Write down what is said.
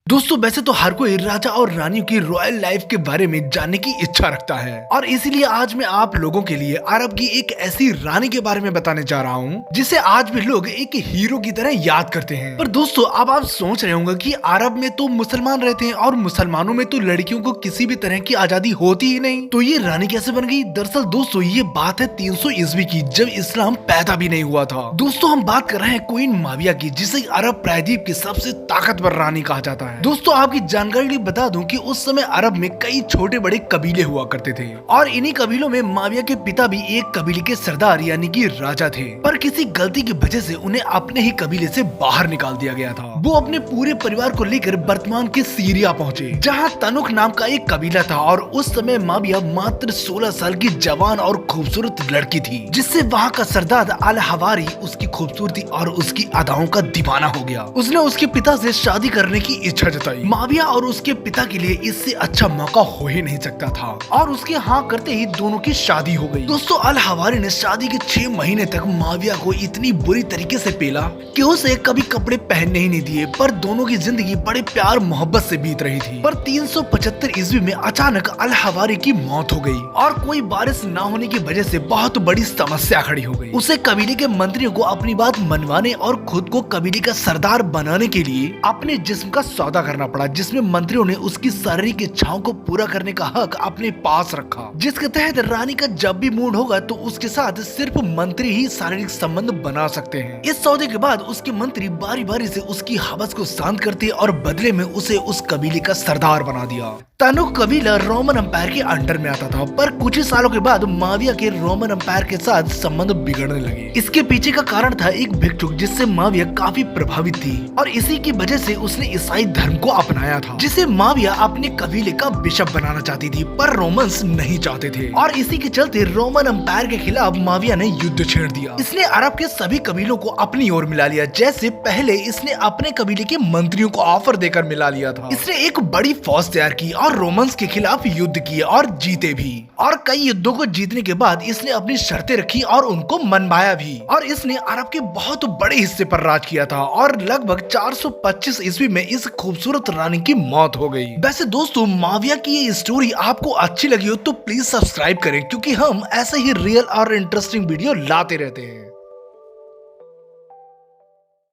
दोस्तों वैसे तो हर कोई राजा और रानियों की रॉयल लाइफ के बारे में जानने की इच्छा रखता है और इसीलिए आज मैं आप लोगों के लिए अरब की एक ऐसी रानी के बारे में बताने जा रहा हूँ जिसे आज भी लोग एक हीरो की तरह याद करते हैं। पर दोस्तों अब आप सोच रहे होंगे कि अरब में तो मुसलमान रहते हैं और मुसलमानों में तो लड़कियों को किसी भी तरह की आजादी होती ही नहीं, तो ये रानी कैसे बन गई? दरअसल दोस्तों ये बात है 300 ईस्वी की, जब इस्लाम पैदा भी नहीं हुआ था। दोस्तों हम बात कर रहे हैं क्वीन माविया की, जिसे अरब प्रायद्वीप की सबसे ताकतवर रानी कहा जाता है। दोस्तों आपकी जानकारी लिए बता दूं कि उस समय अरब में कई छोटे बड़े कबीले हुआ करते थे और इन्हीं कबीलों में माविया के पिता भी एक कबीले के सरदार यानी कि राजा थे, पर किसी गलती की वजह से उन्हें अपने ही कबीले से बाहर निकाल दिया गया था। वो अपने पूरे परिवार को लेकर वर्तमान के सीरिया पहुँचे, जहाँ तनुख नाम का एक कबीला था और उस समय माविया मात्र 16 साल की जवान और खूबसूरत लड़की थी, जिससे वहाँ का सरदार अल हवारी उसकी खूबसूरती और उसकी अदाओं का दीवाना हो गया। उसने उसके पिता से शादी करने की इच्छा जताई। माविया और उसके पिता के लिए इससे अच्छा मौका हो ही नहीं सकता था और उसके हाँ करते ही दोनों की शादी हो गई। दोस्तों अल हवारी ने शादी के 6 महीने तक माविया को इतनी बुरी तरीके से पेला कि उसे कभी कपड़े पहनने ही नहीं दिए, पर दोनों की जिंदगी बड़े प्यार मोहब्बत से बीत रही थी। पर 375 ईस्वी में अचानक अल हवारी की मौत हो गई और कोई बारिश न होने की वजह से बहुत बड़ी समस्या खड़ी हो गई। उसे कबीले के मंत्रियों को अपनी बात मनवाने और खुद को कबीले का सरदार बनाने के लिए अपने जिस्म का सौदा करना पड़ा, जिसमें मंत्रियों ने उसकी शारीरिक इच्छाओं को पूरा करने का हक अपने पास रखा, जिसके तहत रानी का जब भी मूड होगा तो उसके साथ सिर्फ मंत्री ही शारीरिक संबंध बना सकते हैं। इस सौदे के बाद उसके मंत्री बारी बारी से उसकी हवस को शांत करते और बदले में उसे उस कबीले का सरदार बना दिया। तनुख कबीला रोमन एम्पायर के अंडर में आता था, पर कुछ ही सालों के बाद माविया के रोमन एम्पायर के साथ संबंध बिगड़ने लगे। इसके पीछे का कारण था एक भिक्षुक जिससे माविया काफी प्रभावित थी और इसी की वजह से उसने ईसाई धर्म को अपनाया था, जिसे माविया अपने कबीले का बिशप बनाना चाहती थी, पर रोमन्स नहीं चाहते थे और इसी के चलते रोमन एम्पायर के खिलाफ माविया ने युद्ध छेड़ दिया। इसने अरब के सभी कबीलों को अपनी ओर मिला लिया, जैसे पहले इसने अपने कबीले के मंत्रियों को ऑफर देकर मिला लिया था। इसने एक बड़ी फौज तैयार की और रोमन्स के खिलाफ युद्ध किए और जीते भी, और कई युद्धों को जीतने के बाद इसने अपनी शर्तें रखी और उनको मनवाया भी, और इसने अरब के बहुत बड़े हिस्से पर राज किया था और लगभग 425 ईस्वी में इस खूबसूरत रानी की मौत हो गई। वैसे दोस्तों माविया की ये स्टोरी आपको अच्छी लगी हो तो प्लीज सब्सक्राइब करें, क्योंकि हम ऐसे ही रियल और इंटरेस्टिंग वीडियो लाते रहते हैं।